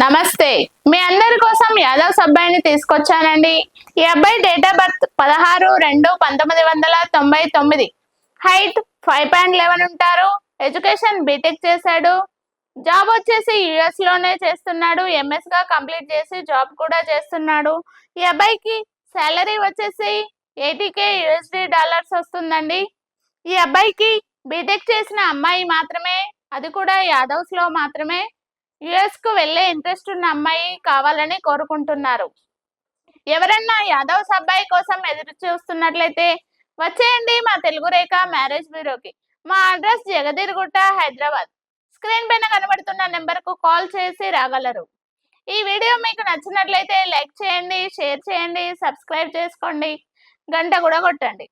నమస్తే. మీ అందరి కోసం యాదవ్ అబ్బాయిని తీసుకొచ్చానండి. ఈ అబ్బాయి డేట్ ఆఫ్ బర్త్ 16/2/1999. హైట్ 5.11 ఉంటారు. ఎడ్యుకేషన్ బీటెక్ చేశాడు. జాబ్ వచ్చేసి యుఎస్ లోనే చేస్తున్నాడు. ఎంఎస్ గా కంప్లీట్ చేసి జాబ్ కూడా చేస్తున్నాడు. ఈ అబ్బాయికి సాలరీ వచ్చేసి 80K యూఎస్డి డాలర్స్ వస్తుందండి. ఈ అబ్బాయికి బీటెక్ చేసిన అమ్మాయి మాత్రమే, అది కూడా యాదవ్స్ లో మాత్రమే, యుఎస్ కు వెళ్లే ఇంట్రెస్ట్ ఉన్న అమ్మాయి కావాలని కోరుకుంటున్నారు. ఎవరన్నా యాదవ్స్ అబ్బాయి కోసం ఎదురు చూస్తున్నట్లయితే వచ్చేయండి మా తెలుగు రేఖ మ్యారేజ్ బ్యూరోకి. మా అడ్రస్ జగదీర్గుట్ట, హైదరాబాద్. స్క్రీన్ పైన కనబడుతున్న నెంబర్ కు కాల్ చేసి రాగలరు. ఈ వీడియో మీకు నచ్చినట్లయితే లైక్ చేయండి, షేర్ చేయండి, సబ్స్క్రైబ్ చేసుకోండి, గంట కూడా కొట్టండి.